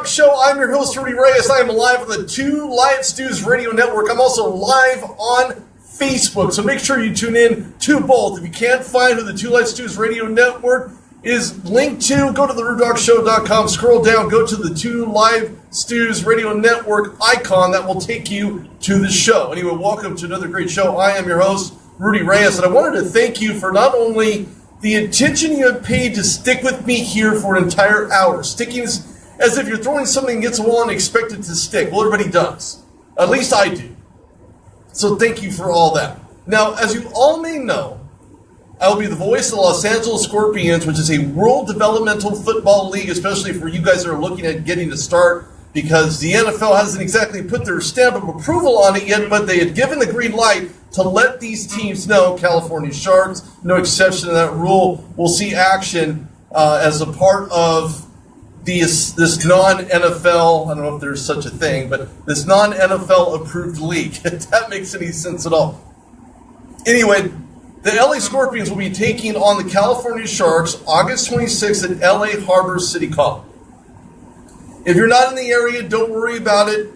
Dog Show. I'm your host, Rudy Reyes. I am live on the Two Live Stews Radio Network. I'm also live on Facebook, so make sure you tune in to both. If you can't find who the Two Live Stews Radio Network is linked to, go to the RudeDogShow.com, scroll down, go to the Two Live Stews Radio Network icon. That will take you to the show. Anyway, welcome to another great show. I am your host, Rudy Reyes, and I wanted to thank you for not only the attention you have paid to stick with me here for an entire hour. Sticking as if you're throwing something against the wall and expect it to stick. Well, everybody does. At least I do. So thank you for all that. Now, as you all may know, I will be the voice of the Los Angeles Scorpions, which is a World Developmental Football League, especially for you guys that are looking at getting to start, because the NFL hasn't exactly put their stamp of approval on it yet, but they had given the green light to let these teams know. California Sharks, no exception to that rule, will see action as a part of this non-NFL, I don't know if there's such a thing, but this non-NFL approved league, if that makes any sense at all. Anyway, the LA Scorpions will be taking on the California Sharks August 26th at LA Harbor City College. If you're not in the area, don't worry about it.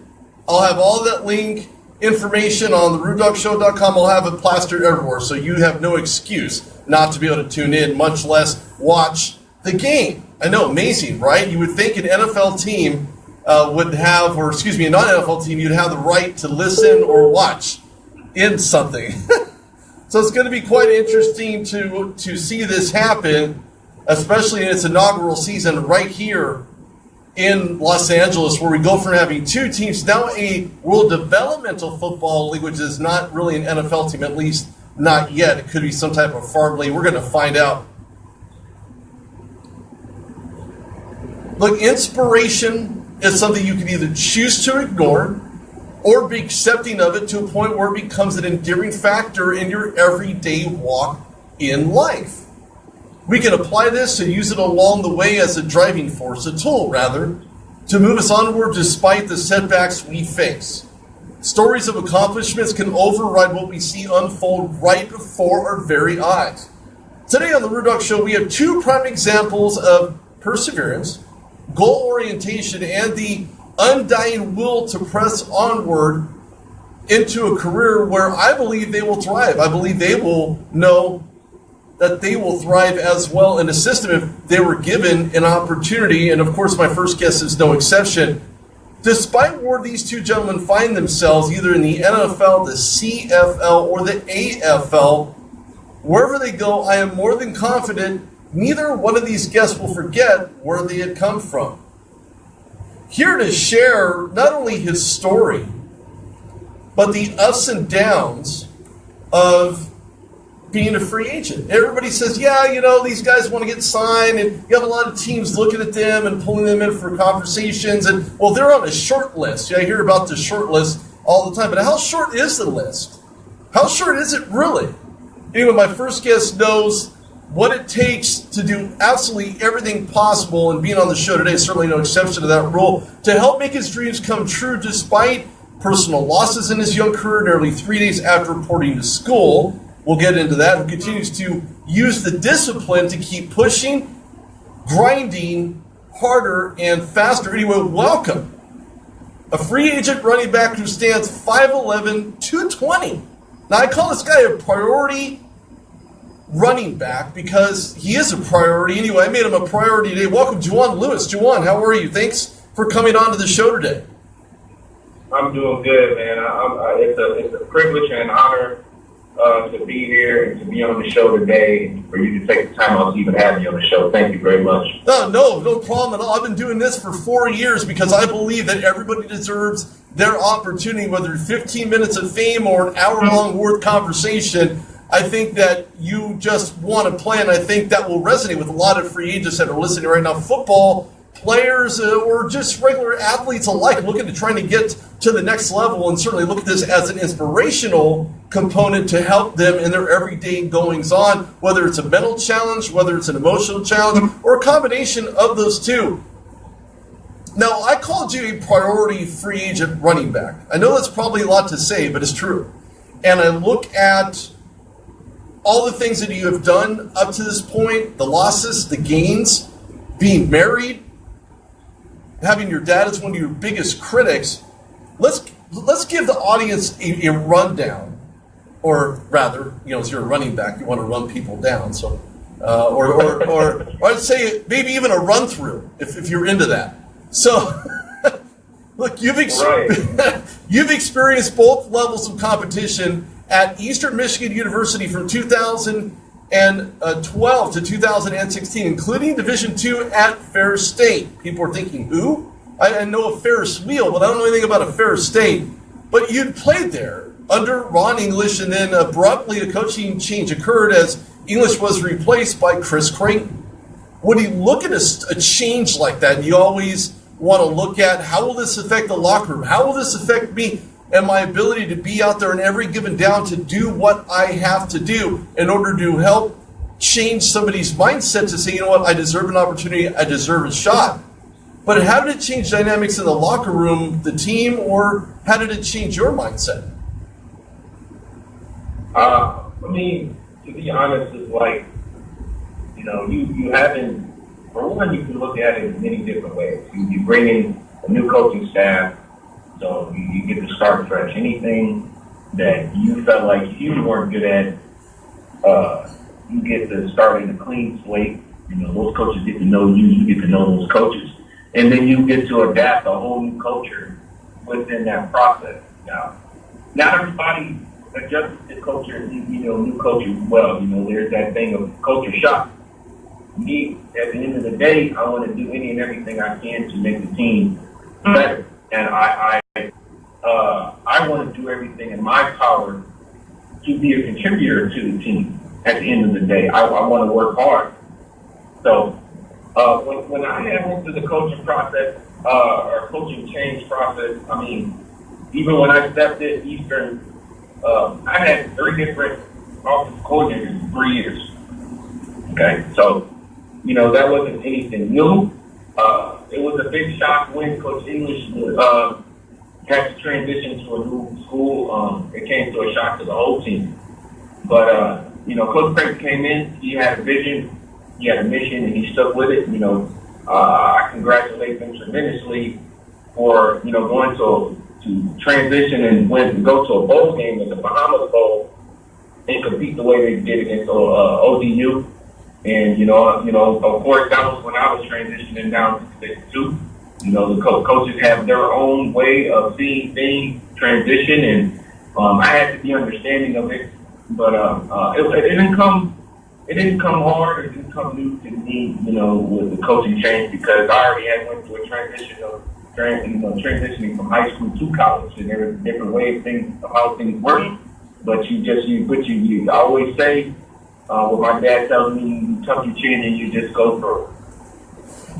I'll have all that link information on the RudeDogShow.com. I'll have it plastered everywhere, so you have no excuse not to be able to tune in, much less watch the game. I know, amazing, right? You would think an NFL team would have, or excuse me, a non-NFL team, you'd have the right to listen or watch in something. So it's going to be quite interesting to see this happen, especially in its inaugural season right here in Los Angeles, where we go from having two teams, now a World Developmental Football League, which is not really an NFL team, at least not yet. It could be some type of farm league. We're going to find out. Look, inspiration is something you can either choose to ignore or be accepting of it to a point where it becomes an endearing factor in your everyday walk in life. We can apply this and use it along the way as a driving force, a tool rather, to move us onward despite the setbacks we face. Stories of accomplishments can override what we see unfold right before our very eyes. Today on the Rude Dog Show, we have two prime examples of perseverance, goal orientation, and the undying will to press onward into a career where I believe they will thrive. I believe they will know that they will thrive as well in a system if they were given an opportunity. And of course, my first guest is no exception. Despite where these two gentlemen find themselves, either in the NFL, the CFL, or the AFL, wherever they go, I am more than confident neither one of these guests will forget where they had come from. Here to share not only his story, but the ups and downs of being a free agent. Everybody says, yeah, you know, these guys want to get signed, and you have a lot of teams looking at them and pulling them in for conversations, and, well, they're on a short list. Yeah, I hear about the short list all the time, but how short is the list? How short is it really? Anyway, my first guest knows what it takes to do absolutely everything possible, and being on the show today is certainly no exception to that rule, to help make his dreams come true despite personal losses in his young career nearly 3 days after reporting to school. We'll get into that. Who continues to use the discipline to keep pushing, grinding harder and faster. Anyway, welcome. A free agent running back who stands 5'11", 220. Now, I call this guy a priority running back because he is a priority. Anyway, I made him a priority today. Welcome, Juan Lewis. Juan, how are you? Thanks for coming on to the show today. I'm doing good, man. It's a privilege and an honor to be here and to be on the show today, for you to take the time out to even have me on the show. Thank you very much. No problem at all. I've been doing this for 4 years because I believe that everybody deserves their opportunity, whether 15 minutes of fame or an hour-long worth conversation. I think that you just want to play, and I think that will resonate with a lot of free agents that are listening right now. Football players or just regular athletes alike looking to trying to get to the next level, and certainly look at this as an inspirational component to help them in their everyday goings-on, whether it's a mental challenge, whether it's an emotional challenge, or a combination of those two. Now, I called you a priority free agent running back. I know that's probably a lot to say, but it's true. And I look at all the things that you have done up to this point, the losses, the gains, being married, having your dad as one of your biggest critics, let's give the audience a rundown, or rather, as you're a running back, you want to run people down. So, or I'd say maybe even a run through if you're into that. So, look, you've experienced both levels of competition at Eastern Michigan University from 2012 to 2016, including Division II at Ferris State. People are thinking, who? I know a Ferris wheel, but I don't know anything about a Ferris State. But you'd played there under Ron English, and then abruptly a coaching change occurred as English was replaced by Chris Creighton. When you look at a change like that, you always want to look at, how will this affect the locker room? How will this affect me and my ability to be out there in every given down to do what I have to do in order to help change somebody's mindset to say, you know what, I deserve an opportunity, I deserve a shot. But how did it change dynamics in the locker room, the team, or how did it change your mindset? To be honest, it's like, you haven't, for one, you can look at it in many different ways. You bring in a new coaching staff, so you get to start fresh. Anything that you felt like you weren't good at, you get to start in a clean slate. Those coaches get to know you, you get to know those coaches. And then you get to adapt a whole new culture within that process. Now, not everybody adjusts to culture, new culture well. There's that thing of culture shock. Me, at the end of the day, I want to do any and everything I can to make the team better. And I want to do everything in my power to be a contributor to the team. At the end of the day, I want to work hard. So when I went through the coaching process or coaching change process, even when I stepped in Eastern, I had 3 different offensive coordinators in 3 years. Okay, so that wasn't anything new. It was a big shock when Coach English had to transition to a new school. It came to a shock to the whole team. But Coach Creighton came in. He had a vision, he had a mission, and he stuck with it. I congratulate them tremendously for going to transition and go to a bowl game at the Bahamas Bowl and compete the way they did against ODU. And of course, that was when I was transitioning down to Division II. The coaches have their own way of seeing things transition, and I had to be understanding of it. But it didn't come hard. It didn't come new to me, with the coaching change, because I already had went through a transition of transitioning from high school to college, and there was a different way of how things work. But you always say, what my dad tells me, you tuck your chin and you just go through it.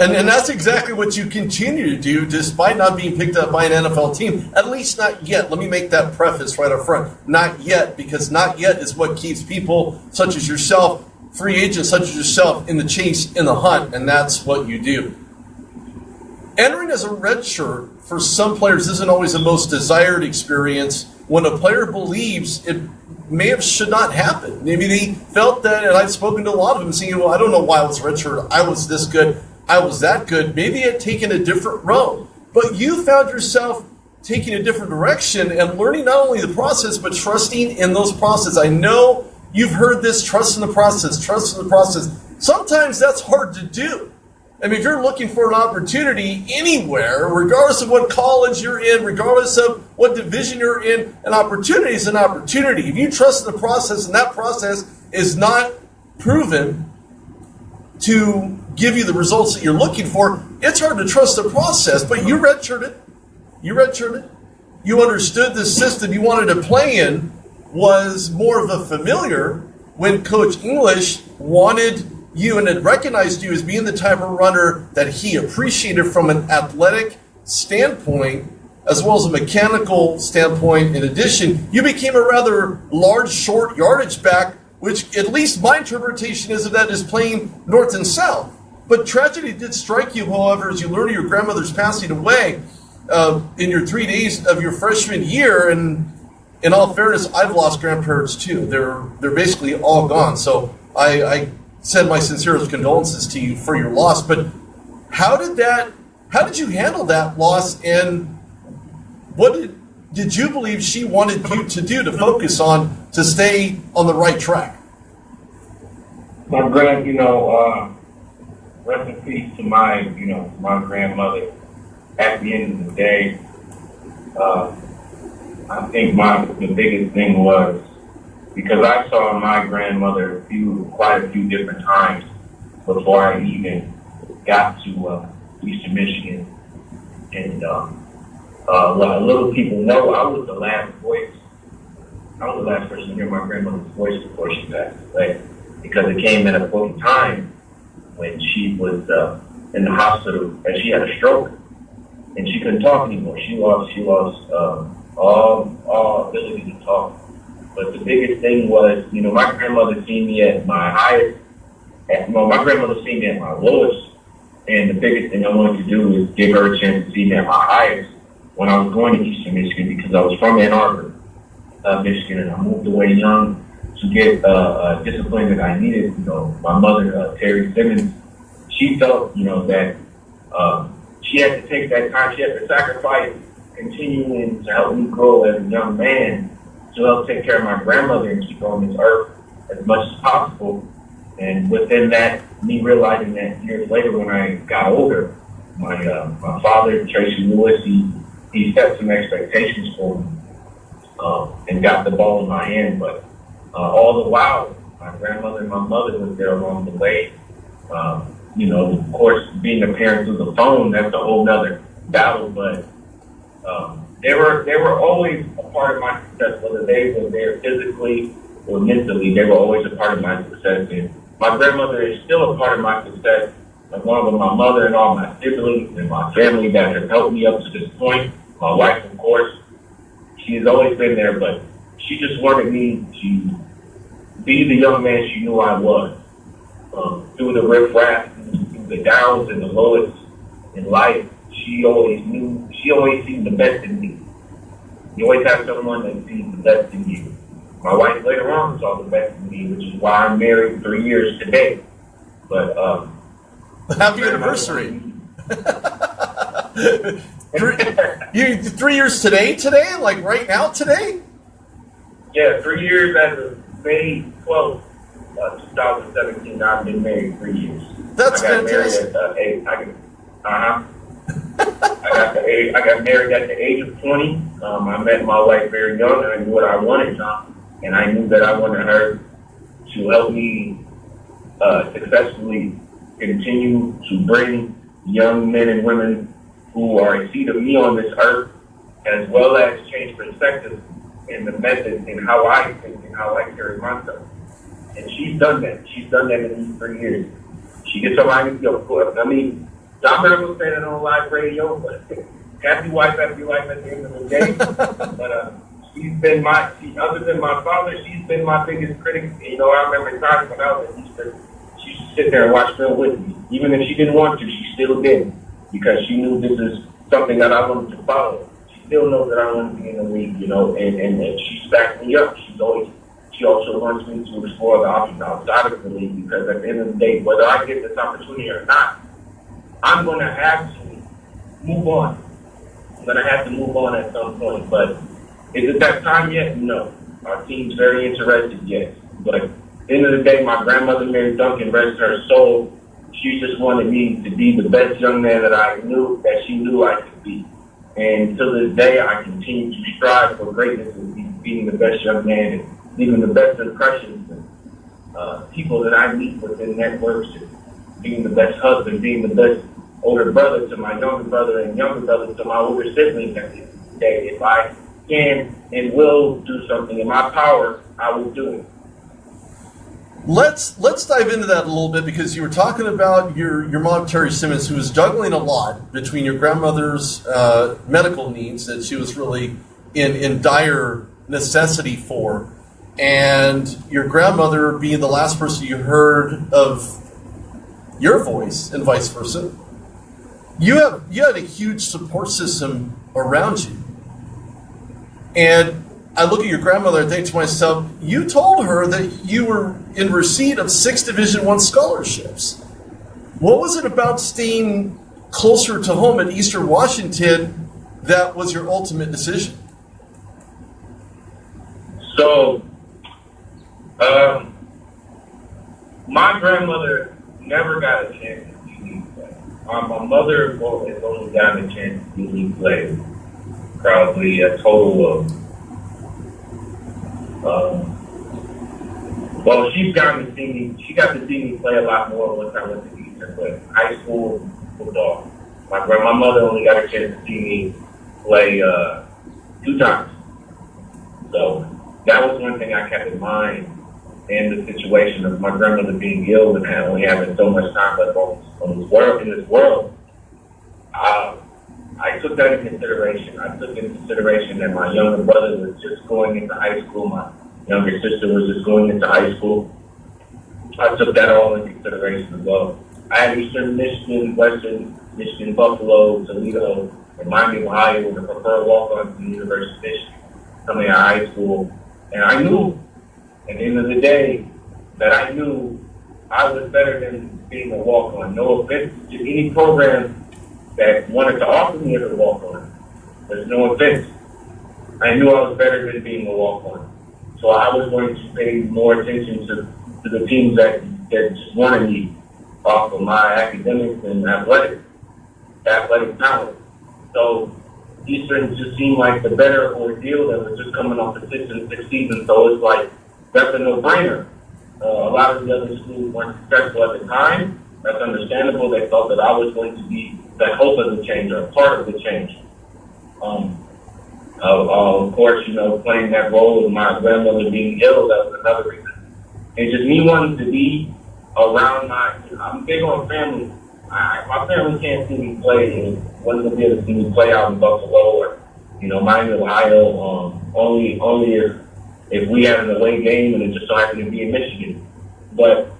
And that's exactly what you continue to do, despite not being picked up by an NFL team. At least not yet. Let me make that preface right up front. Not yet, because not yet is what keeps people such as yourself, free agents such as yourself, in the chase, in the hunt, and that's what you do. Entering as a redshirt for some players isn't always the most desired experience when a player believes it should not happen. Maybe they felt that, and I've spoken to a lot of them saying, well, I don't know why I was redshirt. I was this good. I was that good. Maybe it had taken a different road. But you found yourself taking a different direction and learning not only the process, but trusting in those processes. I know you've heard this, trust in the process, trust in the process. Sometimes that's hard to do. If you're looking for an opportunity anywhere, regardless of what college you're in, regardless of what division you're in, an opportunity is an opportunity. If you trust in the process and that process is not proven to give you the results that you're looking for, it's hard to trust the process. But you redshirted. You understood the system you wanted to play in was more of a familiar when Coach English wanted you and had recognized you as being the type of runner that he appreciated from an athletic standpoint as well as a mechanical standpoint. In addition, you became a rather large, short yardage back, which at least my interpretation is of that is playing north and south. But tragedy did strike you, however, as you learned of your grandmother's passing away in your 3 days of your freshman year. And in all fairness, I've lost grandparents too. They're basically all gone. So I send my sincerest condolences to you for your loss. But how did that How did you handle that loss, and what did you believe she wanted you to do to focus on to stay on the right track? My rest in peace to my grandmother. At the end of the day, I think the biggest thing was because I saw my grandmother quite a few different times before I even got to Eastern Michigan, and what little people know, I was the last voice. I was the last person to hear my grandmother's voice before she passed away, because it came at a point in time when she was in the hospital and she had a stroke and she couldn't talk anymore. She lost all ability to talk. But the biggest thing was, my grandmother seen me at my highest. My grandmother seen me at my lowest, and the biggest thing I wanted to do is give her a chance to see me at my highest when I was going to Eastern Michigan, because I was from Ann Arbor, Michigan, and I moved away young to get discipline that I needed. My mother, Terry Simmons, she felt, that she had to take that time, she had to sacrifice continuing to help me grow as a young man to help take care of my grandmother and keep her on this earth as much as possible. And within that, me realizing that years later when I got older, my father, Tracy Lewis, he set some expectations for me and got the ball in my hand. But all the while, my grandmother and my mother was there along the way. Of course, being a parent through the phone, that's a whole nother battle. But they were always a part of my success, whether they were there physically or mentally. They were always a part of my success. And my grandmother is still a part of my success, along with my mother and all my siblings and my family that have helped me up to this point. My wife, of course, she's always been there, but she just wanted me to be the young man she knew I was. Through the riffraff, through the downs and the lows in life, she always seen the best in me. You always have someone that sees the best in you. My wife later on saw the best in me, which is why I'm married 3 years today. But happy anniversary! 3 years today? Like right now, today? Yeah, 3 years as of May 12th, 2017. I've been married 3 years. That's fantastic. I got married at the age of 20. I met my wife very young, and I knew what I wanted, and I knew that I wanted her to help me successfully continue to bring young men and women who are a seed of me on this earth, as well as change perspective and the method and how I think and how I carry myself. And she's done that. She's done that in these 3 years. She gets somebody, John Mayer will say that on live radio, but happy wife at the end of the day. But she's been other than my father, she's been my biggest critic. I remember times when I was at Easter, she used to sit there and watch film with me. Even if she didn't want to, she still did, because she knew this is something that I wanted to follow. She still knows that I want to be in the league, and she's backed me up. She also wants me to explore the options outside of the league, because at the end of the day, whether I get this opportunity or not, I'm going to have to move on. I'm going to have to move on at some point. But is it that time yet? No. Our team's very interested yet. But at the end of the day, my grandmother, Mary Duncan, rest her soul, she just wanted me to be the best young man that she knew I could be. And to this day, I continue to strive for greatness and being the best young man and leaving the best impressions and people that I meet within networks, and being the best husband, being the best older brother to my younger brother and younger brother to my older siblings. At the end of the day, if I can and will do something in my power, I will do it. Let's dive into that a little bit, because you were talking about your mom, Terry Simmons, who was juggling a lot between your grandmother's medical needs that she was really in dire necessity for, and your grandmother being the last person you heard of your voice, and vice versa. You had a huge support system around you. And I look at your grandmother and think to myself, you told her that you were in receipt of 6 Division I scholarships. What was it about staying closer to home at Eastern Washington, that was your ultimate decision? So, my grandmother never got a chance to see me play. My mother has only gotten a chance to see me play probably a total of, well, she got to see me play a lot more once I went to Eastern, but high school football. My mother only got a chance to see me play 2 times. So that was one thing I kept in mind in the situation of my grandmother being ill and only having so much time left in this world. I took that into consideration. I took into consideration that my younger brother was just going into high school. My younger sister was just going into high school. I took that all into consideration as well. I had Eastern Michigan, Western Michigan, Buffalo, Toledo, and Miami, Ohio were the preferred walk-ons to the University of Michigan coming out of high school. And I knew, at the end of the day, that I knew I was better than being a walk-on. No offense to any program that wanted to offer me as a walk-on. There's no offense. I knew I was better than being a walk-on. So I was going to pay more attention to the teams that just wanted me off of my academics and athletic talent. So Eastern just seemed like the better ordeal that was just coming off the 6th and 6th season. So it's like, that's a no-brainer. A lot of the other schools weren't successful at the time. That's understandable. They thought that I was going to be the hope of the change or a part of the change. Of course, playing that role of my grandmother being ill, that was another reason. And just me wanting to be around I'm big on family. My family can't see me play and wasn't going to be able to see me play out in Buffalo or, Miami, Ohio, only if we had an away game and it just so happened to be in Michigan. But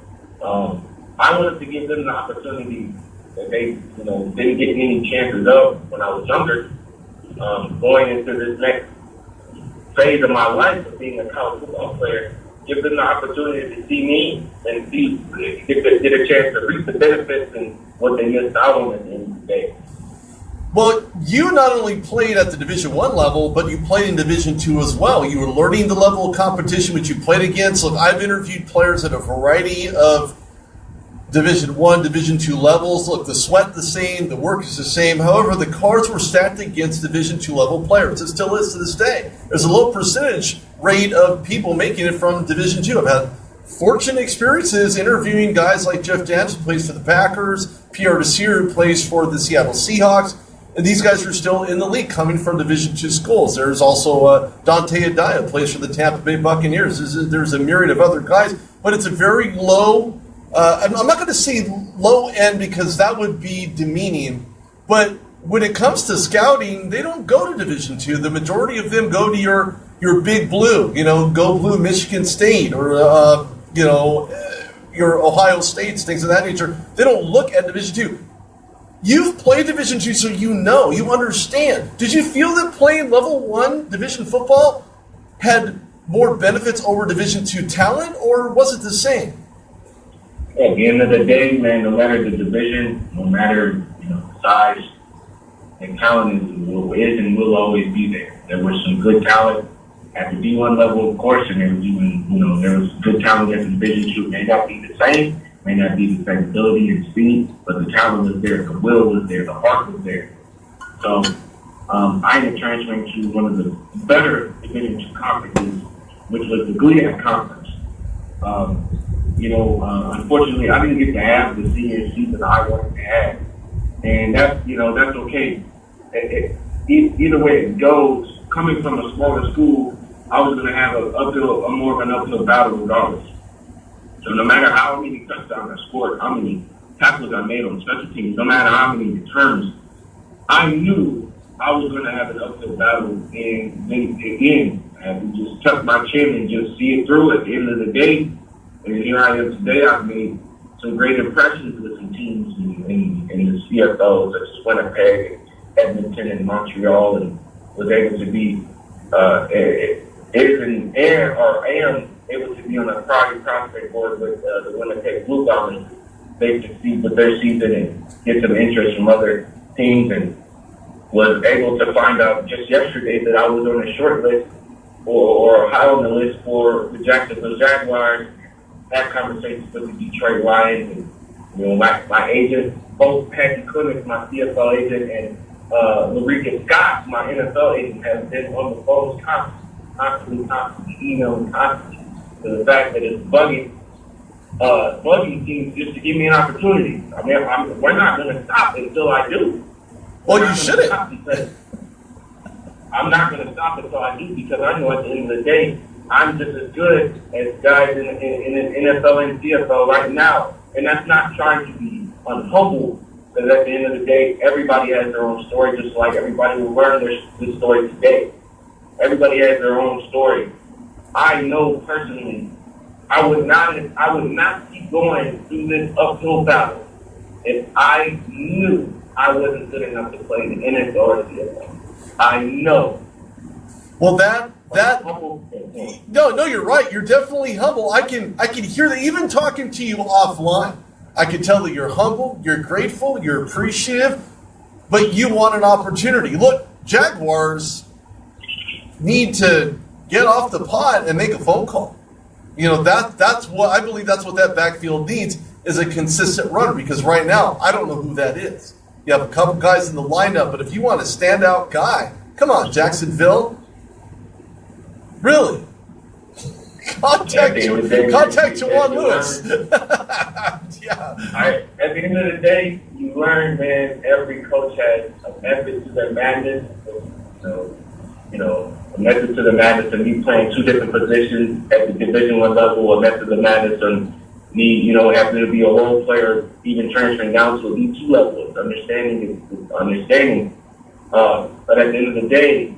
I wanted to give them the opportunity that they, didn't get any chances of when I was younger, going into this next phase of my life of being a college football player, give them the opportunity to see me and get a chance to reap the benefits and what they missed out on at the end of the day. Well, you not only played at the Division I level, but you played in Division II as well. You were learning the level of competition which you played against. Look, I've interviewed players at a variety of Division I, Division II levels. Look, the sweat the same, the work is the same. However, the cards were stacked against Division II level players. It still is to this day. There's a low percentage rate of people making it from Division II. I've had fortunate experiences interviewing guys like Jeff Dance, who plays for the Packers, Pierre Desir, who plays for the Seattle Seahawks. And these guys are still in the league coming from Division II schools. There's also Dante Adaya, who plays for the Tampa Bay Buccaneers. There's a myriad of other guys, but it's a very low, I'm not going to say low end because that would be demeaning, but when it comes to scouting, they don't go to Division II. The majority of them go to your big blue, go blue Michigan State or, your Ohio States, things of that nature. They don't look at Division II. You've played Division II, so you understand. Did you feel that playing level 1 division football had more benefits over Division II talent, or was it the same? At the end of the day, man, no matter the division, no matter the size, and talent is and will always be there. There was some good talent at the D1 level, of course, and there was even there was good talent at the Division II. It may not be the same. May not be the same ability and speed, but the talent was there, the will was there, the heart was there. So I ended up transferring to one of the better Division II conferences, which was the GLIAC conference. Unfortunately, I didn't get to have the senior season I wanted to have, and that's okay. Either way it goes, coming from a smaller school, I was going to have a more of an uphill battle regardless. So no matter how many touchdowns I scored, how many tackles I made on special teams, no matter how many returns, I knew I was going to have an uphill battle. And then again, I had to just tuck my chin and just see it through at the end of the day. And here I am today. I've made some great impressions with some teams in the CFL, such as Winnipeg, Edmonton, and Montreal, and was able to be am able to be on a Friday prospect board with the Winnipeg Blue Bombers they succeed with their season and get some interest from other teams, and was able to find out just yesterday that I was on a short list or high on the list for the Jacksonville Jaguars. Had conversations with the Detroit Lions, and my agent, both Patty Clemens, my CFL agent, and Rudy Scott, my NFL agent, have been on the phone constantly emailing constantly to the fact that it's bugging teams just to give me an opportunity. I mean, we're not going to stop until I do. Well, you shouldn't. I'm not going to stop until I do, because I know at the end of the day, I'm just as good as guys in NFL and CFL right now. And that's not trying to be unhumble, because at the end of the day, everybody has their own story, just like everybody will learn this story today. Everybody has their own story. I know personally, I would not keep going through this uphill battle if I knew I wasn't good enough to play in the NFL or CFL. I know. Well, no, you're right. You're definitely humble. I can hear that even talking to you offline. I can tell that you're humble, you're grateful, you're appreciative, but you want an opportunity. Look, Jaguars need to get off the pot and make a phone call. That's what I believe. That's what that backfield needs, is a consistent runner. Because right now, I don't know who that is. You have a couple guys in the lineup, but if you want a standout guy, come on, Jacksonville. Really? Contact Juan Lewis. Yeah. At the end of the day, you learn, man, every coach has a method to their madness. A method to the madness of me playing two different positions at the Division I level, a method to the madness of me, having to be a role player, even transferring down to a D2 level. It's understanding. But at the end of the day,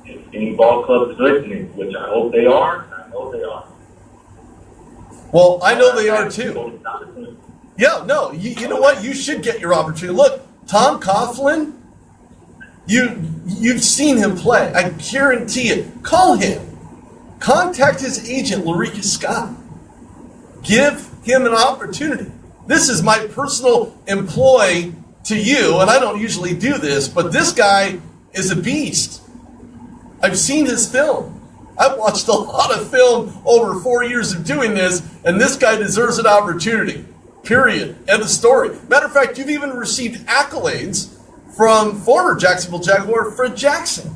if any ball club is listening, which I hope they are. Well, I know they are too. Yeah, no, you know what? You should get your opportunity. Look, Tom Coughlin, you've seen him play. I guarantee it. Call him. Contact his agent, Rudy Scott. Give him an opportunity. This is my personal employ to you, and I don't usually do this, but this guy is a beast. I've seen his film. I've watched a lot of film over 4 years of doing this, and this guy deserves an opportunity. Period. End of story. Matter of fact, you've even received accolades from former Jacksonville Jaguar Fred Jackson.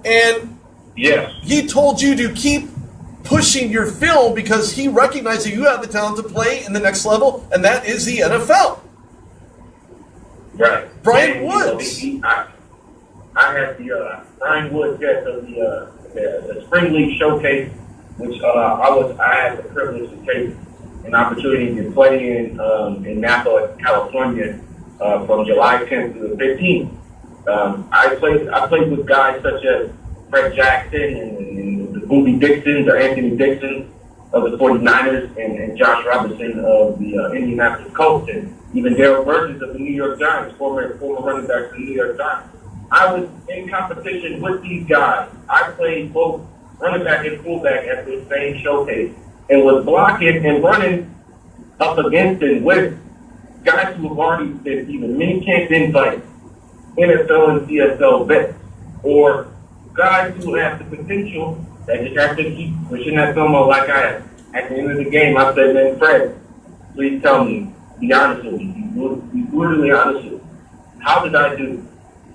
And yes, he told you to keep pushing your film because he recognized that you have the talent to play in the next level, and that is the NFL. Right. Brian Woods. I had the Brian Woods, yes, of the Spring League Showcase, which I had the privilege to take an opportunity to play in Napa, California, from July 10th to the 15th. I played with guys such as Fred Jackson and the Boobie Dixons or Anthony Dixon of the 49ers and Josh Robinson of the Indianapolis Colts, and even Darrell Burgess of the New York Giants, former running back of the New York Giants. I was in competition with these guys. I played both running back and fullback at the same showcase and was blocking and running up against and with guys who have already been either minicamp invites, NFL and CSL vets, or guys who have the potential that just have to keep pushing that film out like I have. At the end of the game, I said, man, Fred, please tell me, be honest with me, be brutally honest with me. How did I do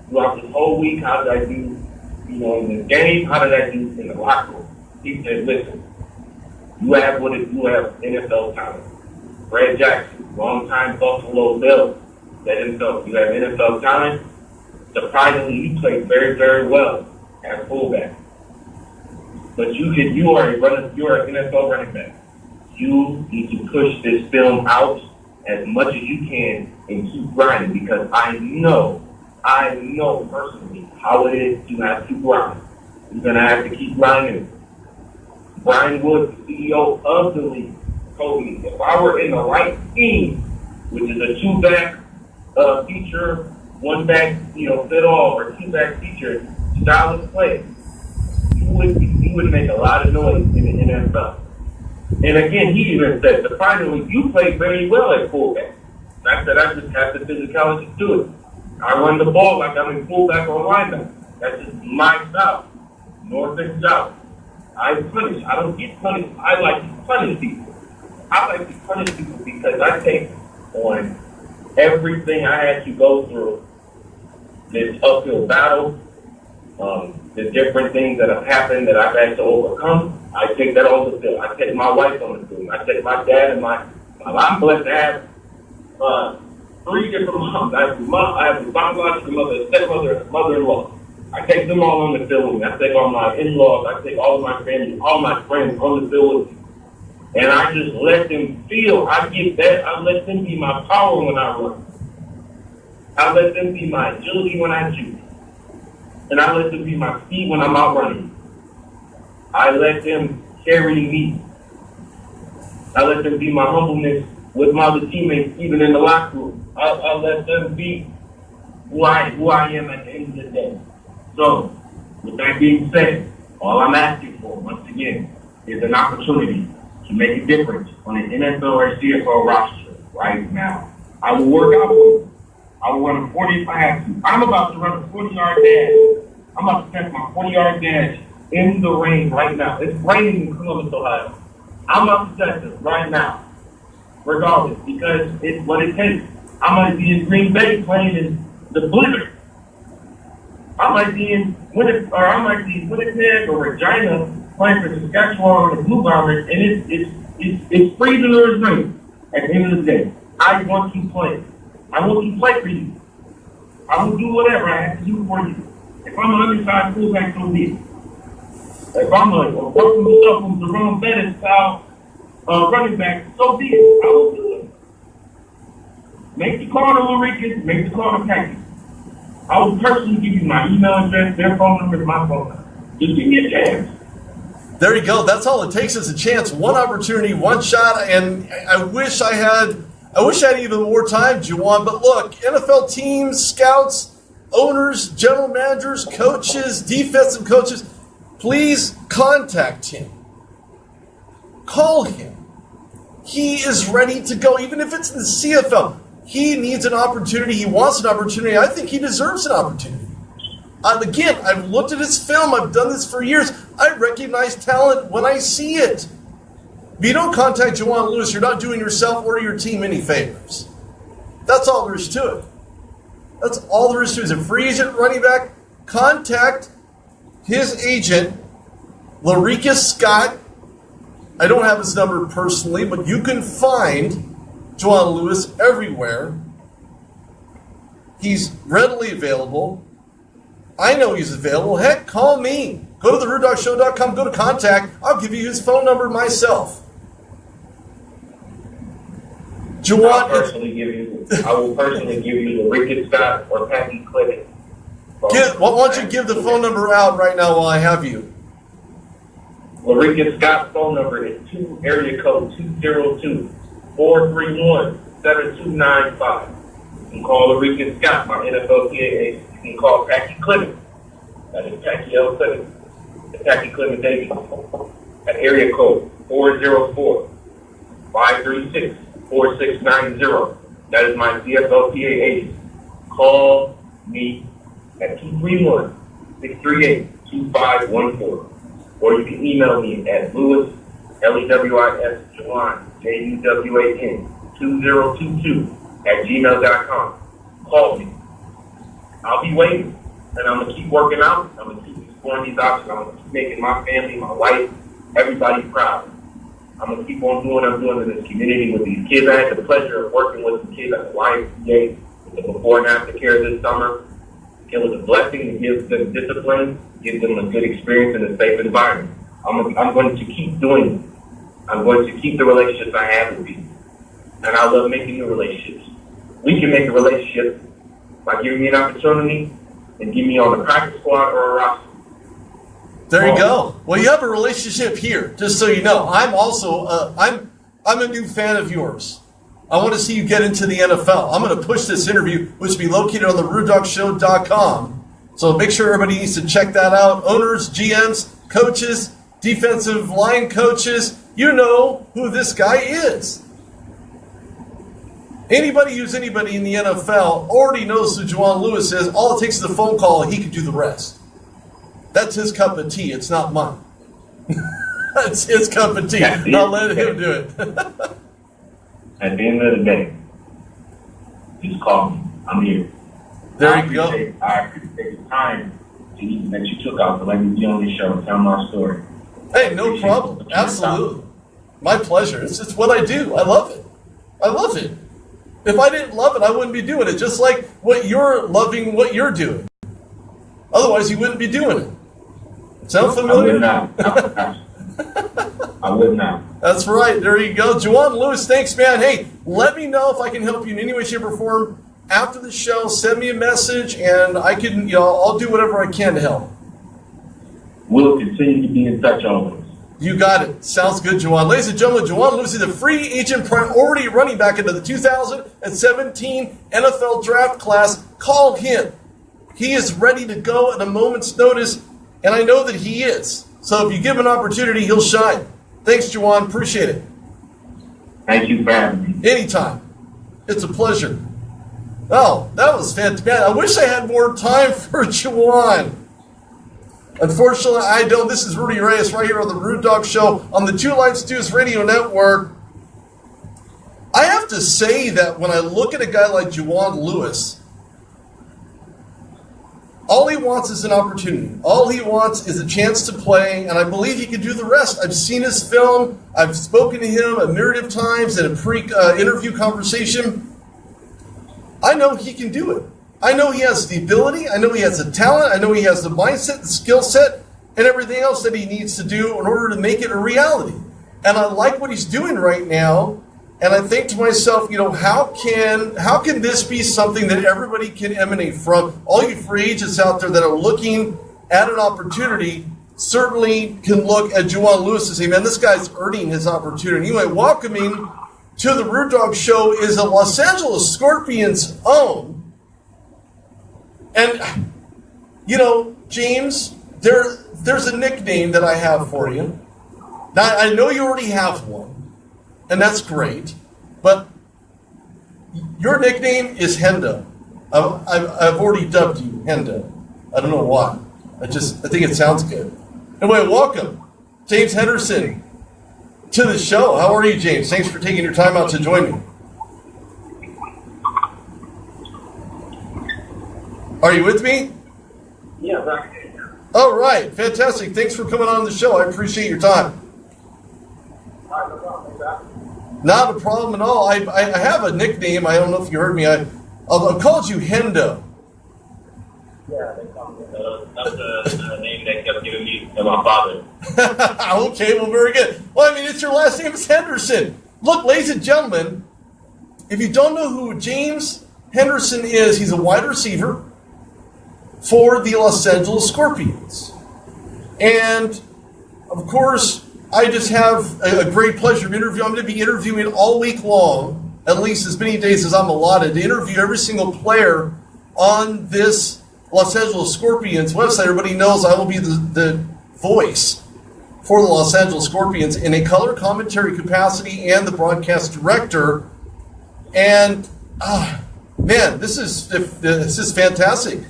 throughout this whole week? How did I do, in the game? How did I do in the locker room? He said, listen, you have NFL talent. Fred Jackson, longtime Buffalo Bill, said himself, you have NFL talent. Surprisingly, you played very, very well at fullback. But you are an NFL running back. You need to push this film out as much as you can and keep grinding, because I know personally how it is to have to grind. You're going to have to keep grinding. Brian Woods, the CEO of the league, told me if I were in the right team, which is a two-back feature, one-back, fit-all, or two-back feature style of play, you would make a lot of noise in the NFL. And again, he even said, surprisingly, you played very well at fullback. And I said, I just have the physicality to do it. I run the ball like I'm in fullback or linebacker. That's just my style. North and south. I punish. I don't get punished. I like to punish people. I like to punish people because I take on everything I had to go through, this uphill battle, the different things that have happened that I've had to overcome. I take that on the field. I take my wife on the field. I take my dad and I'm blessed to have 3 different moms. I have a biological mother, a stepmother, and a mother-in-law. I take them all on the field with me. I take all my in-laws. I take all of my family, all my friends on the field with me. And I just let them feel. I get that. I let them be my power when I run. I let them be my agility when I shoot. And I let them be my speed when I'm out running. I let them carry me. I let them be my humbleness with my other teammates, even in the locker room. I let them be who I am at the end of the day. So, with that being said, all I'm asking for, once again, is an opportunity to make a difference on an NFL or CFL roster right now. I will work out for you. I will run a 40 if I have to. I'm about to run a 40-yard dash. I'm about to test my 40-yard dash in the rain right now. It's raining in Columbus, Ohio. I'm about to test it right now, regardless, because it's what it takes. I might be in Green Bay playing in the blizzard. I might be in Winnipeg or Regina playing for Saskatchewan or the Blue Bombers, and it's freezing or it's raining. At the end of the day, I want to play. I want to play for you. I will do whatever I have to do for you. If I'm an undersized fullback, so be it. If I'm a working myself from the wrong Bennett style running back, so be it. I will do it. Make the call to Ulrike, make the call to Peggy. I will personally give you my email address, their phone number, and my phone number. Just give me a chance. There you go. That's all it takes is a chance, one opportunity, one shot. And I wish I had even more time, Juwan. But look, NFL teams, scouts, owners, general managers, coaches, defensive coaches, please contact him. Call him. He is ready to go, even if it's in the CFL. He needs an opportunity. He wants an opportunity. I think he deserves an opportunity. Again, I've looked at his film. I've done this for years. I recognize talent when I see it. If you don't contact Juwan Lewis, you're not doing yourself or your team any favors. That's all there is to it. That's all there is to it. As a free agent running back, contact his agent, Ulrike Scott. I don't have his number personally, but you can find Juwan Lewis everywhere. He's readily available. I know he's available. Heck, call me. Go to therudogshow.com, go to contact. I'll give you his phone number myself. Juwan, I will personally give you Ulrike Scott or Patty Clinic. Why don't you give the phone number out right now while I have you? Ulrike Scott's phone number is area code 202-431-7295. You can call Ulrike Scott, my NFL PAA. You can call Packy Clement. That is Packy L. Clement. The Packy Clement Davis. At area code 404-536-4690. That is my CFL PAA. Call me at 231-638-2514. Or you can email me at Lewis, Lewis, Juwan, Juwan, 2022 Call me. I'll be waiting, and I'm going to keep working out. I'm going to keep exploring these options. I'm going to keep making my family, my wife, everybody proud. I'm going to keep on doing what I'm doing in this community with these kids. I had the pleasure of working with the kids at the YMCA with the before and after care this summer. It was a blessing to give them discipline, give them a good experience in a safe environment. I'm going to keep doing it. I'm going to keep the relationships I have with people. And I love making new relationships. We can make a relationship by giving me an opportunity and getting me on the practice squad or a roster. There you go. Well, you have a relationship here, just so you know. I'm also I'm a new fan of yours. I want to see you get into the NFL. I'm going to push this interview, which will be located on the RudeDogShow.com. So make sure everybody needs to check that out. Owners, GMs, coaches, defensive line coaches, you know who this guy is. Anybody who's anybody in the NFL already knows who Juan Lewis is. All it takes is a phone call and he can do the rest. That's his cup of tea. It's not mine. It's his cup of tea. I'll let him do it. At the end of the day, just call me. I'm here. There you go. I appreciate the time that you took out to let me be on the show, tell my story. Hey, no problem. Absolutely. My pleasure. It's what I do. I love it. I love it. If I didn't love it, I wouldn't be doing it. Just like what you're loving what you're doing. Otherwise, you wouldn't be doing it. Sound familiar? I would not. That's right. There you go. Juan Lewis, thanks, man. Hey, let me know if I can help you in any way, shape, or form. After the show, send me a message, and I can, I'll do whatever I can to help. We'll continue to be in touch always. You got it. Sounds good, Juan. Ladies and gentlemen, Juan Lewis is a free agent priority running back into the 2017 NFL draft class. Call him. He is ready to go at a moment's notice, and I know that he is. So if you give him an opportunity, he'll shine. Thanks, Juan. Appreciate it. Thank you for having me. Anytime. It's a pleasure. Oh, that was fantastic. I wish I had more time for Juan. Unfortunately, I don't. This is Rudy Reyes right here on the Rude Dog Show on the Two Live Stews Radio Network. I have to say that when I look at a guy like Juan Lewis, all he wants is an opportunity. All he wants is a chance to play, and I believe he can do the rest. I've seen his film. I've spoken to him a myriad of times in a pre-interview conversation. I know he can do it. I know he has the ability. I know he has the talent. I know he has the mindset, the skill set, and everything else that he needs to do in order to make it a reality. And I like what he's doing right now. And I think to myself, how can this be something that everybody can emanate from? All you free agents out there that are looking at an opportunity certainly can look at Juan Lewis and say, man, this guy's earning his opportunity. Anyway, welcoming to the Rude Dog Show is a Los Angeles Scorpions own. And, James, there's a nickname that I have for you. Now, I know you already have one, and that's great, but your nickname is Hendo. I've already dubbed you Hendo. I don't know why. I think it sounds good. Anyway, welcome, James Henderson, to the show. How are you, James? Thanks for taking your time out to join me. Are you with me? Yeah, right. All right, fantastic. Thanks for coming on the show. I appreciate your time. Not a problem at all. I have a nickname. I don't know if you heard me. I've called you Hendo. Yeah, they call me. That's the name they kept giving me and my father. Okay, well, very good. Well, it's your last name is Henderson. Look, ladies and gentlemen, if you don't know who James Henderson is, he's a wide receiver for the Los Angeles Scorpions. And, of course, I just have a great pleasure of interviewing. I'm going to be interviewing all week long, at least as many days as I'm allotted, to interview every single player on this Los Angeles Scorpions website. Everybody knows I will be the voice for the Los Angeles Scorpions in a color commentary capacity and the broadcast director. And, man, this is fantastic.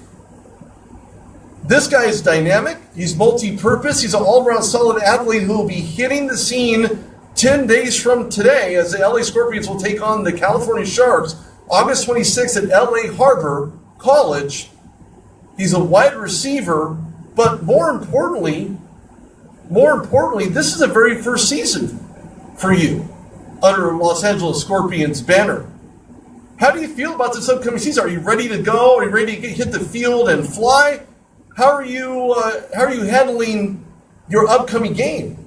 This guy is dynamic. He's multi-purpose. He's an all-around solid athlete who will be hitting the scene 10 days from today as the LA Scorpions will take on the California Sharks August 26th at LA Harbor College. He's a wide receiver, but more importantly, this is the very first season for you under Los Angeles Scorpions banner. How do you feel about this upcoming season? Are you ready to go? Are you ready to hit the field and fly? How are you handling your upcoming game?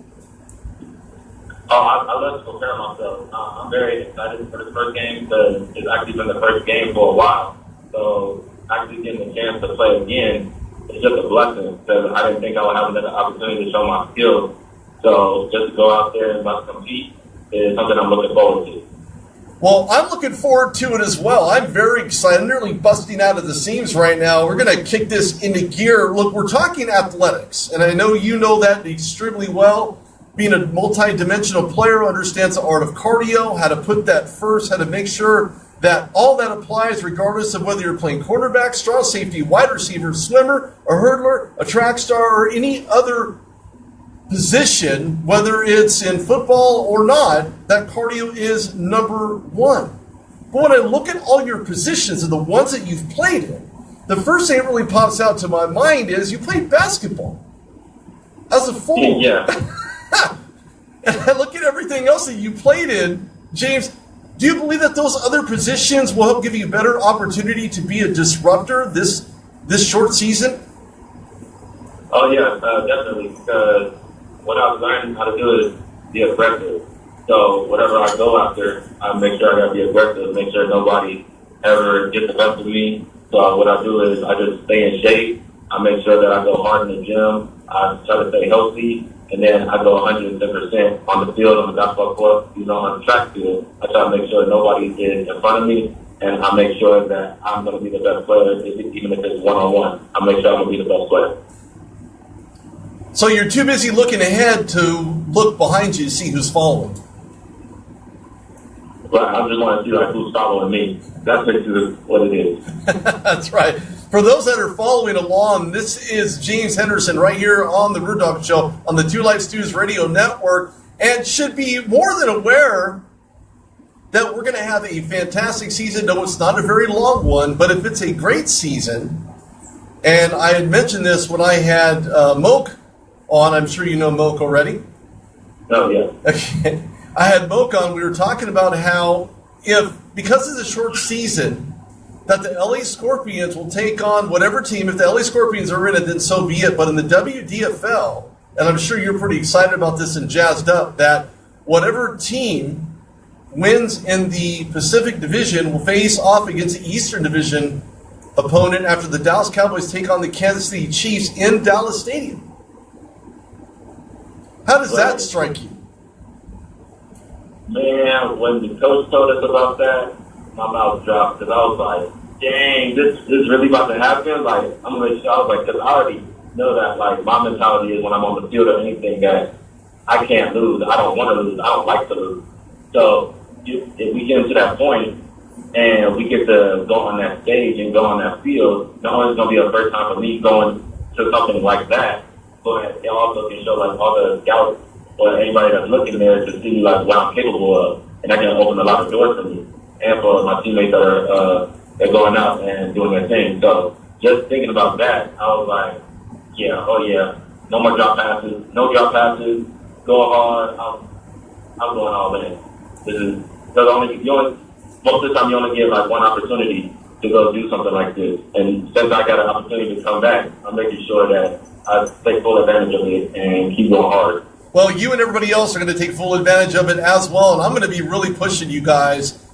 I love to prepare myself. I'm very excited for this first game because it's actually been the first game for a while. So actually getting a chance to play again is just a blessing because I didn't think I would have another opportunity to show my skills. So just to go out there and compete is something I'm looking forward to. Well, I'm looking forward to it as well. I'm very excited. I'm nearly busting out of the seams right now. We're going to kick this into gear. Look, we're talking athletics, and I know you know that extremely well. being a multi-dimensional player, understands the art of cardio, how to put that first, how to make sure that all that applies regardless of whether you're playing quarterback, straw safety, wide receiver, swimmer, a hurdler, a track star, or any other position, whether it's in football or not, that cardio is number one. But when I look at all your positions and the ones that you've played in, the first thing that really pops out to my mind is you played basketball as a forward. Yeah. And I look at everything else that you played in, James. Do you believe that those other positions will help give you a better opportunity to be a disruptor this short season? Oh, yeah, definitely. Because what I've learned how to do is be aggressive. So whatever I go after, I make sure I got to be aggressive, make sure nobody ever gets the best of me. So what I do is I just stay in shape. I make sure that I go hard in the gym. I try to stay healthy. And then I go 110% on the field, on the basketball court, on the track field. I try to make sure nobody is in front of me, and I make sure that I'm going to be the best player, even if it's one-on-one. I make sure I'm going to be the best player. So you're too busy looking ahead to look behind you to see who's following. But I just want to see who's following me. That's basically what it is. That's right. For those that are following along, this is James Henderson right here on the Rude Dog Show on the Two Life Stews Radio Network, and should be more than aware that we're going to have a fantastic season. No, it's not a very long one, but if it's a great season, and I had mentioned this when I had Moke on, I'm sure you know Moke already. Oh, yeah. Okay. I had Moke on, we were talking about how because of the short season, that the LA Scorpions will take on whatever team. If the LA Scorpions are in it, then so be it. But in the WDFL, and I'm sure you're pretty excited about this and jazzed up, that whatever team wins in the Pacific Division will face off against the Eastern Division opponent after the Dallas Cowboys take on the Kansas City Chiefs in Dallas Stadium. How does that strike you? Man, when the coach told us about that, my mouth dropped because I was like, dang, this is really about to happen? Like, I'm going to show, I was like, because I already know that, like, my mentality is when I'm on the field or anything that I can't lose. I don't want to lose. I don't like to lose. So if we get into that point and we get to go on that stage and go on that field, not only is it going to be a first time for me going to something like that, but it also can show, like, all the scouts or anybody that's looking there to see, like, what I'm capable of. And that can open a lot of doors for me and for my teammates that are they're going out and doing their thing. So just thinking about that, I was like, yeah, oh yeah, no more drop passes, no drop passes, go hard. I'm going all in. This is because most of the time you only get like one opportunity to go do something like this. And since I got an opportunity to come back, I'm making sure that I take full advantage of it and keep going hard. Well, you and everybody else are going to take full advantage of it as well, and I'm going to be really pushing you guys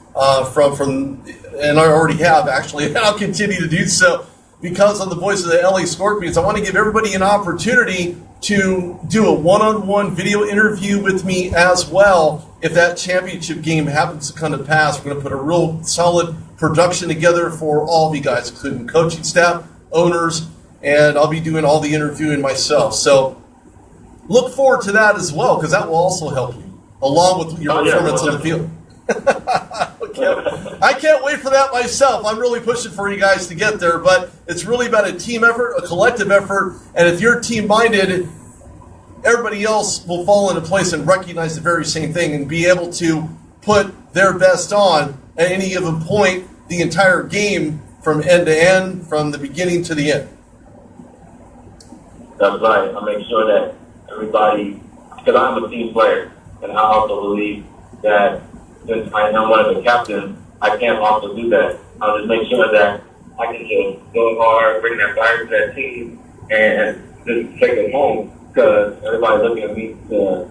from, and I already have actually, and I'll continue to do so because on the voice of the LA Scorpions, I want to give everybody an opportunity to do a one-on-one video interview with me as well. If that championship game happens to come to pass, we're going to put a real solid production together for all of you guys, including coaching staff, owners, and I'll be doing all the interviewing myself. So look forward to that as well, because that will also help you, along with your performance on the field. I can't wait for that myself. I'm really pushing for you guys to get there, but it's really about a team effort, a collective effort, and if you're team-minded, everybody else will fall into place and recognize the very same thing and be able to put their best on at any given point, the entire game from end to end, from the beginning to the end. That's right. I make sure that everybody, because I'm a team player, and I also believe that since I am one of the captains, I can also do that. I'll just make sure that I can just go hard, bring that fire to that team, and just take it home. Because everybody's looking at me to,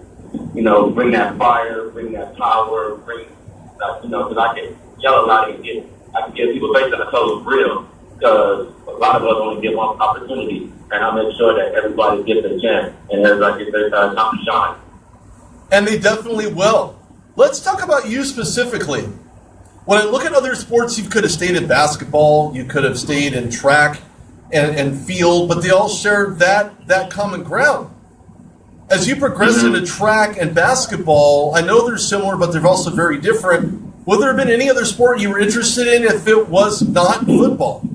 bring that fire, bring that power, bring that, because I can yell a lot and I can get people facing the toes real. Because a lot of us only get one opportunity, and I make sure that everybody gets a chance and everybody gets their time to shine. And they definitely will. Let's talk about you specifically. When I look at other sports, you could have stayed in basketball, you could have stayed in track and field, but they all share that common ground. As you progress into track and basketball, I know they're similar, but they're also very different. Would there have been any other sport you were interested in if it was not football?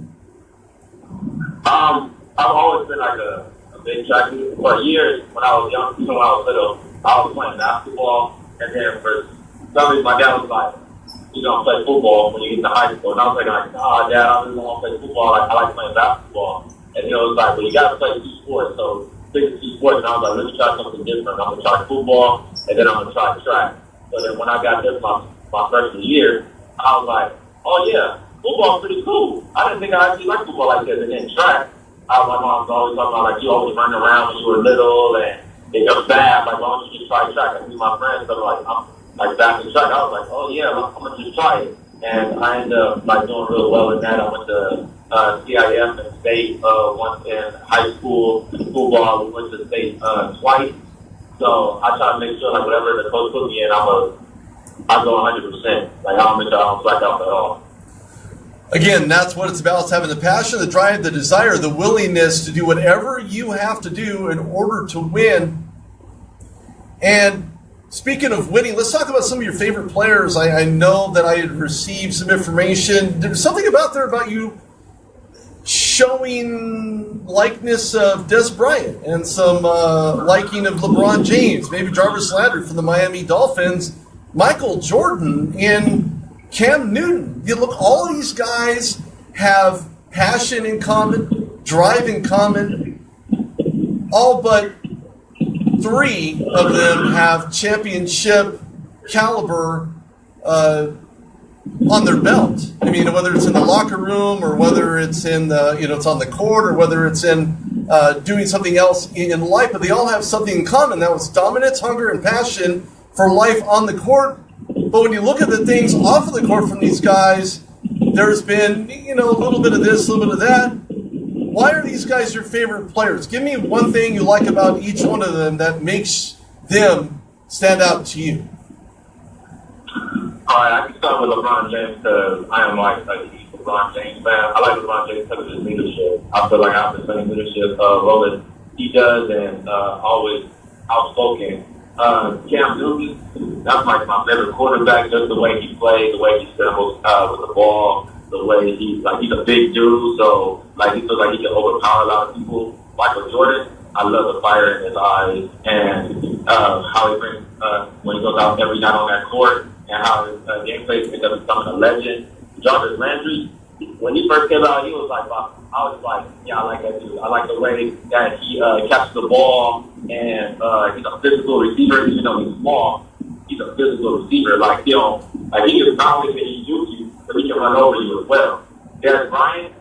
I've always been like a big track dude. For years, when I was young, when I was little, I was playing basketball, and then for some reason, my dad was like, "You don't play football when you get to high school." And I was like, "Nah, Dad, I really don't want to play football. I like playing basketball." And he was like, "Well, you got to play two sports." So pick two sports, and I was like, "Let me try something different. I'm gonna try football, and then I'm gonna try track." So then when I got this my freshman year, I was like, "Oh yeah, football's pretty cool." I didn't think I actually liked football like this. And then track, my mom was always talking about like you always running around when you were little and you're fast. Like, why don't you just try track? I see my friends that are like, I'm like fast in track. I was like, "Oh yeah, I'm gonna just try it." And I ended up like doing real well in that. I went to CIF and state once in high school. Football, we went to state twice. So I try to make sure like whatever the coach put me in, I go 100%. Like I don't make sure I don't slack out at all. Again, that's what it's about. It's having the passion, the drive, the desire, the willingness to do whatever you have to do in order to win. And speaking of winning, let's talk about some of your favorite players. I know that I had received some information. There's something about you showing likeness of Des Bryant and some liking of LeBron James, maybe Jarvis Landry from the Miami Dolphins, Michael Jordan, and Cam Newton. You look, all these guys have passion in common, drive in common. All but 3 of them have championship caliber on their belt. I mean, whether it's in the locker room or whether it's in the, it's on the court or whether it's in doing something else in life, but they all have something in common. That was dominance, hunger, and passion for life on the court. But when you look at the things off of the court from these guys, there's been, a little bit of this, a little bit of that. Why are these guys your favorite players? Give me one thing you like about each one of them that makes them stand out to you. All right, I can start with LeBron James because I am like a huge LeBron James fan. I like LeBron James because of his leadership. I feel like I have the same leadership role as he does and always outspoken. Cam Newton, that's like my favorite quarterback, just the way he plays, the way he scrambles with the ball, the way he's a big dude, so like he feels like he can overpower a lot of people. Michael Jordan, I love the fire in his eyes and how he brings when he goes out every night on that court and how his gameplay is becoming a legend. Jarvis Landry, when he first came out, he was like, I was like, yeah, I like that dude. I like the way that he catches the ball, and he's a physical receiver. Even though he's small, he's a physical receiver. Like, he can not only can he shoot you, but he can run over you as well. Des Bryant,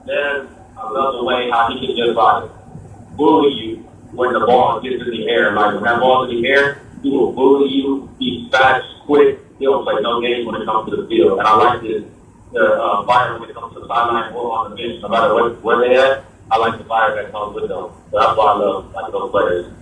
I love the way how he can just bully you when the ball gets in the air. Like when that ball's in the air, he will bully you. He's fast, quick. He don't play no games when it comes to the field. And I like this. The fire when it comes to the sideline or on the bench, no matter where they at, I like the fire that comes with them. So that's why I love those players.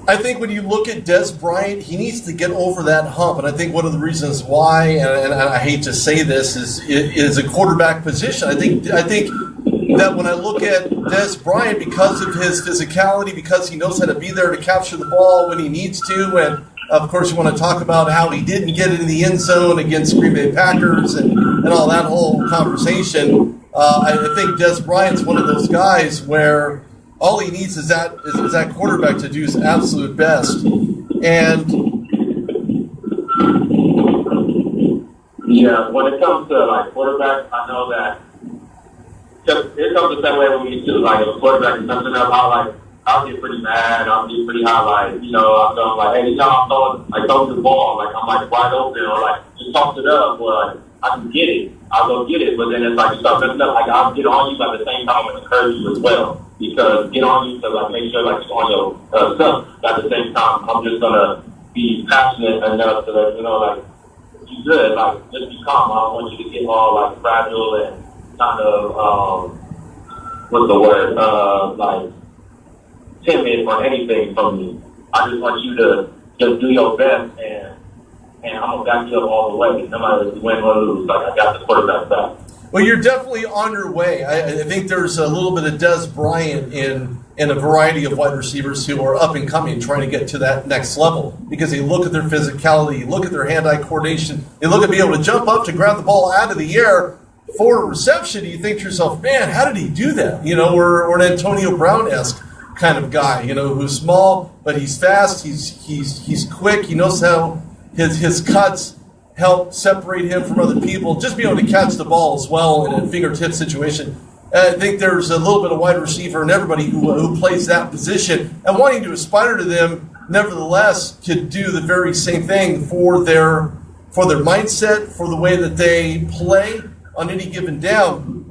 I think when you look at Des Bryant, he needs to get over that hump, and I think one of the reasons why, and I hate to say this, is a quarterback position. I think that when I look at Des Bryant, because of his physicality, because he knows how to be there to capture the ball when he needs to, and of course, you want to talk about how he didn't get it in the end zone against Green Bay Packers and all that whole conversation. I think Des Bryant's one of those guys where all he needs is that quarterback to do his absolute best. And yeah, when it comes to quarterbacks, I know that it comes the same way with me too. Like if a quarterback is messing up, I'll get pretty mad. I'll get pretty high. I'm going hey, I'm throwing the ball. I'm wide open, or just toss it up, or I can get it. I'll go get it. But then it's you start messing up. I'll get on you at the same time and encourage you as well. Because get on you to make sure you're on your stuff. At the same time, I'm just gonna be passionate enough to let you know you good. Just be calm. I don't want you to get all fragile and kind of what's the word timid or anything from me. I just want you to just do your best, and I'm gonna back you up all the way. No matter if you win or lose, I got the quarterback back. Well, you're definitely on your way. I think there's a little bit of Des Bryant in and a variety of wide receivers who are up and coming, trying to get to that next level, because they look at their physicality, look at their hand-eye coordination, they look at being able to jump up to grab the ball out of the air for a reception. You think to yourself, man, how did he do that? You know, or an Antonio Brown-esque kind of guy, you know, who's small, but he's fast, he's quick, he knows how his cuts help separate him from other people, just be able to catch the ball as well in a fingertip situation. I think there's a little bit of wide receiver in everybody who plays that position, and wanting to aspire to them, nevertheless, could do the very same thing for their mindset, for the way that they play on any given down.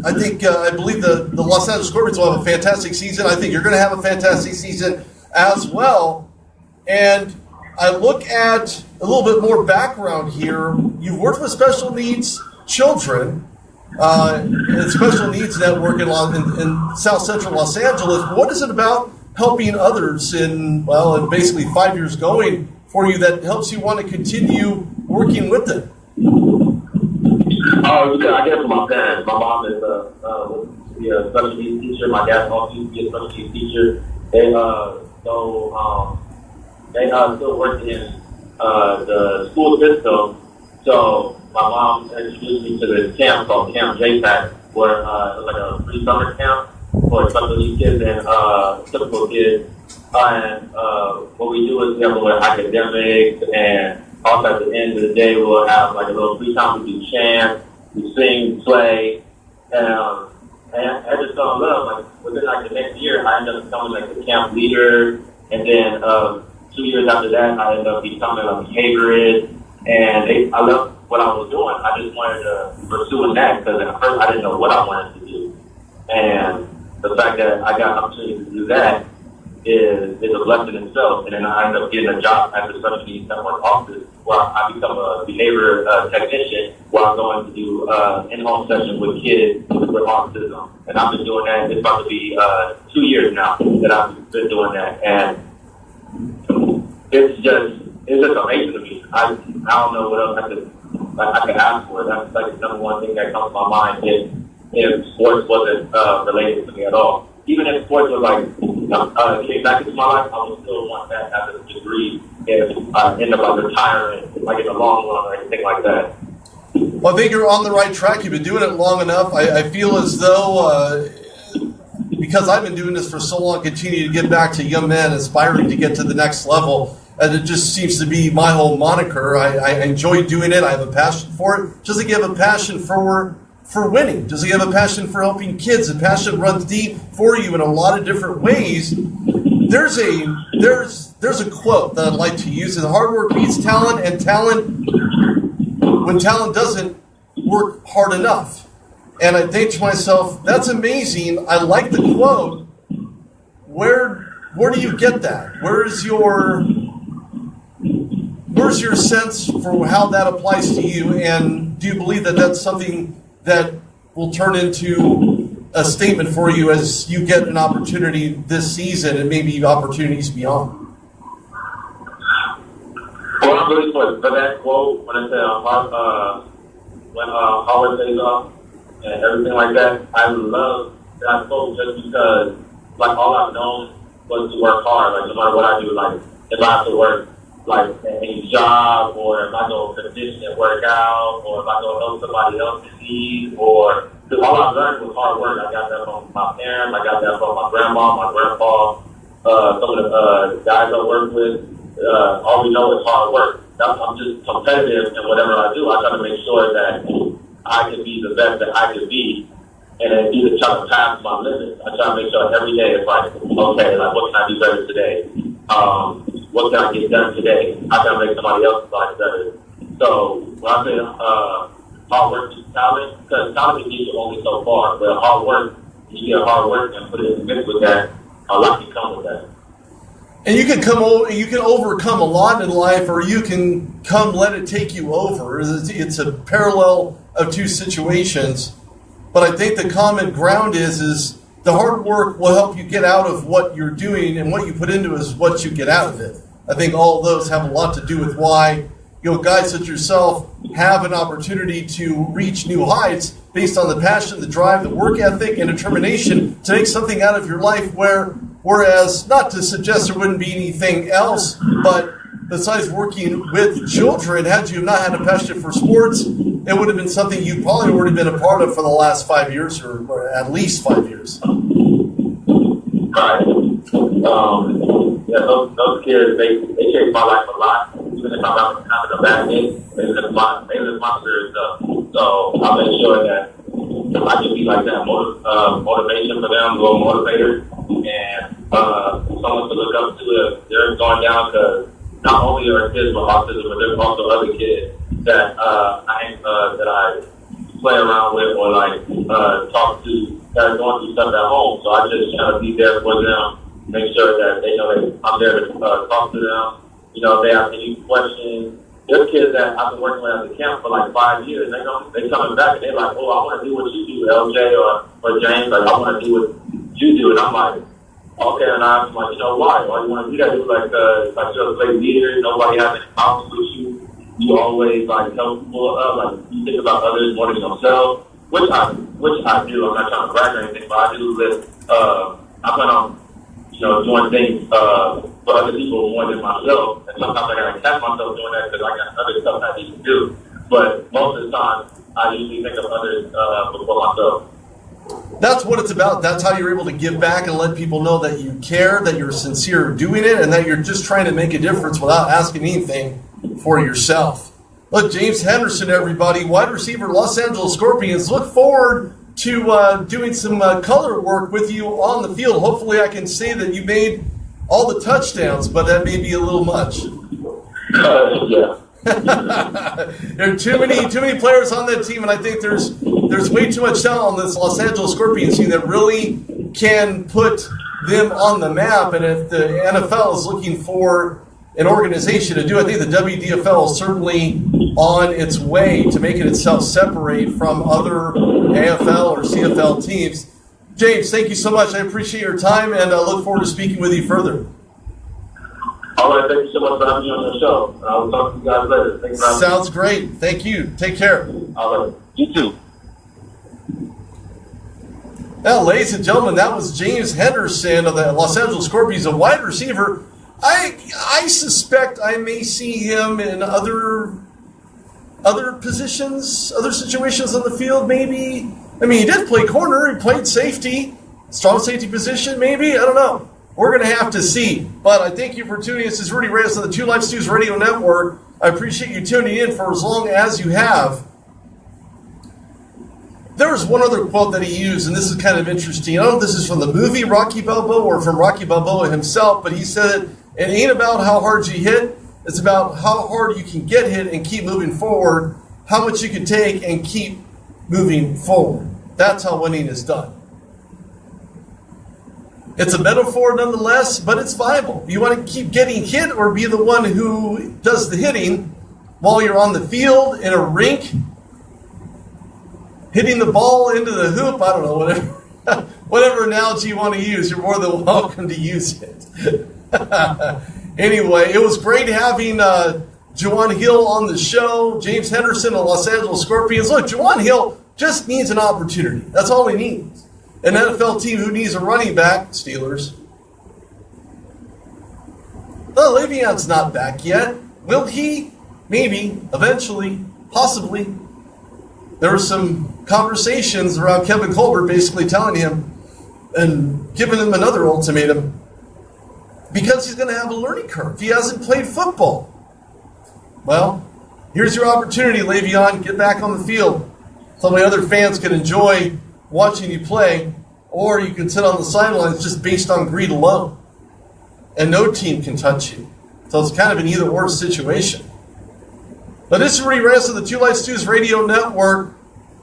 I believe the Los Angeles Scorpions will have a fantastic season. I think you're going to have a fantastic season as well. And I look at a little bit more background here. You've worked with special needs children, special needs network in South Central Los Angeles. What is it about helping others in basically 5 years going for you that helps you want to continue working with them? Oh, yeah, I guess for my parents. My mom is a special needs teacher. My dad also used to be a special needs teacher. They still work in the school system. So my mom introduced me to this camp called Camp JPAC, where it was like a free summer camp for special needs kids and typical kids. And what we do is we have a little academics, and also at the end of the day we'll have like a little free time. We do chant, we sing, play, and I just fell in love. Like within like the next year, I ended up becoming like the camp leader, and then 2 years after that, I ended up becoming a behaviorist, and I loved what I was doing. I just wanted to pursue that because at first I didn't know what I wanted to do, and the fact that I got an opportunity to do that is a blessing in itself. And then I ended up getting a job at the Special Needs Network office, where I become a behavior technician, while I'm going to do in-home sessions with kids with autism. And I've been doing that. It's about to be 2 years now that I've been doing that, and it's just amazing to me. I don't know what else I could ask for. That's like the number one thing that comes to my mind if sports wasn't related to me at all. Even if sports was like came back into my life, I would still want that as a degree if I end up like retiring, like in the long run or anything like that. Well, I think you're on the right track. You've been doing it long enough. I feel as though because I've been doing this for so long, continue to get back to young men aspiring to get to the next level. And it just seems to be my whole moniker. I enjoy doing it. I have a passion for it. Just like you have a passion for winning. Just like you have a passion for helping kids. The passion runs deep for you in a lot of different ways. There's a quote that I'd like to use. Hard work beats talent, and talent, when talent doesn't work hard enough. And I think to myself, that's amazing. I like the quote. Where do you get that? Where's your sense for how that applies to you? And do you believe that that's something that will turn into a statement for you as you get an opportunity this season and maybe opportunities beyond? Well, I'm really for that quote when I said when Howard says off and everything like that. I love that quote just because, like, all I've known was to work hard. Like, no matter what I do, like, if I have to work, like, any job, or if I go condition and work out, or if I go help somebody else in need, or, because all I've learned was hard work. I got that from my parents, I got that from my grandma, my grandpa, some of the guys I work with. All we know is hard work. I'm just competitive in whatever I do. I try to make sure that I can be the best that I can be, and then either try to pass my limits. I try to make sure every day it's like, okay, like, what can I do better today? What can I get done today? How can I make somebody else's life better? So when I say hard work is talent, because talent can get you only so far, but hard work, you get hard work and put it in the mix with that, a lot can come with that. And you can overcome a lot in life, or you can let it take you over. It's a parallel of two situations. But I think the common ground is the hard work will help you get out of what you're doing, and what you put into is what you get out of it. I think all of those have a lot to do with why guys such as yourself have an opportunity to reach new heights based on the passion, the drive, the work ethic, and determination to make something out of your life. Whereas, not to suggest there wouldn't be anything else, but besides working with children, had you not had a passion for sports, it would have been something you probably already been a part of for the last 5 years, or at least 5 years. Right. Those kids, they changed my life a lot. Even if I'm having a bad day, they lift my spirits up. So I make sure that I can be like that motivation for them, little motivator, and someone to look up to if they're going down, because not only are kids with autism, but there's also other kids that I play around with or talk to that are going through stuff at home. So I just try to be there for them, make sure that they know that I'm there to talk to them. If they have any questions. There's kids that I've been working with at the camp for 5 years. They coming back and they're like, oh, I want to do what you do, LJ or James. I want to do what you do. And I'm like, okay. And I'm like, why? Why do you want to do that? It's you're a great leader. Nobody has any problems with you. You always tell people up. You think about others more than yourself, which I do. I'm not trying to brag or anything, but I do live. I plan on doing things for other people more than myself. And sometimes I gotta catch myself doing that because I got other stuff I need to do. But most of the time, I usually think of others before myself. That's what it's about. That's how you're able to give back and let people know that you care, that you're sincere doing it, and that you're just trying to make a difference without asking anything for yourself. Look, James Henderson, everybody, wide receiver, Los Angeles Scorpions. Look forward to doing some color work with you on the field. Hopefully I can say that you made all the touchdowns, but that may be a little much. Yeah. There are too many players on that team, and I think there's way too much talent on this Los Angeles Scorpions team that really can put them on the map. And if the NFL is looking for an organization to do, I think the WDFL is certainly on its way to making itself separate from other AFL or CFL teams. James, thank you so much. I appreciate your time, and I look forward to speaking with you further. All right, thank you so much for having me on the show. I will talk to you guys later. Thanks for having me. Sounds great. Thank you. Take care. All right. You too. Now, ladies and gentlemen, that was James Henderson of the Los Angeles Scorpions, a wide receiver. I suspect I may see him in other positions, other situations on the field, maybe. I mean, he did play corner. He played safety, strong safety position, maybe. I don't know. We're going to have to see. But I thank you for tuning in. This is Rudy Reyes on the Two Life Stews Radio Network. I appreciate you tuning in for as long as you have. There was one other quote that he used, and this is kind of interesting. I don't know if this is from the movie Rocky Balboa or from Rocky Balboa himself, but he said, it ain't about how hard you hit. It's about how hard you can get hit and keep moving forward, how much you can take and keep moving forward. That's how winning is done. It's a metaphor nonetheless, but it's viable. You want to keep getting hit or be the one who does the hitting while you're on the field, in a rink, hitting the ball into the hoop. I don't know, whatever analogy you want to use, you're more than welcome to use it. Anyway, it was great having Juan Hill on the show. James Henderson of Los Angeles Scorpions. Look, Juan Hill just needs an opportunity. That's all he needs. An NFL team who needs a running back, Steelers. Well, Le'Veon's not back yet. Will he? Maybe. Eventually. Possibly. There were some conversations around Kevin Colbert basically telling him and giving him another ultimatum because he's going to have a learning curve. He hasn't played football. Well, here's your opportunity, Le'Veon. Get back on the field. So my other fans can enjoy watching you play, or you can sit on the sidelines just based on greed alone. And no team can touch you. So it's kind of an either-or situation. But this is Rudy Reyes of the Two Life Stews Radio Network.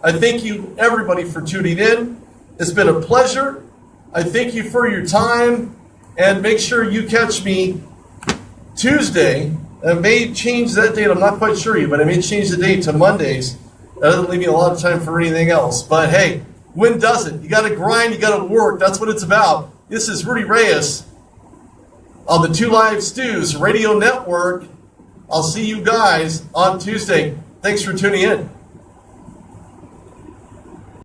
I thank you, everybody, for tuning in. It's been a pleasure. I thank you for your time. And make sure you catch me Tuesday. I may change that date. I'm not quite sure yet, but I may change the date to Mondays. That doesn't leave me a lot of time for anything else. But hey, when does it? You got to grind. You got to work. That's what it's about. This is Rudy Reyes on the Two Live Stews Radio Network. I'll see you guys on Tuesday. Thanks for tuning in.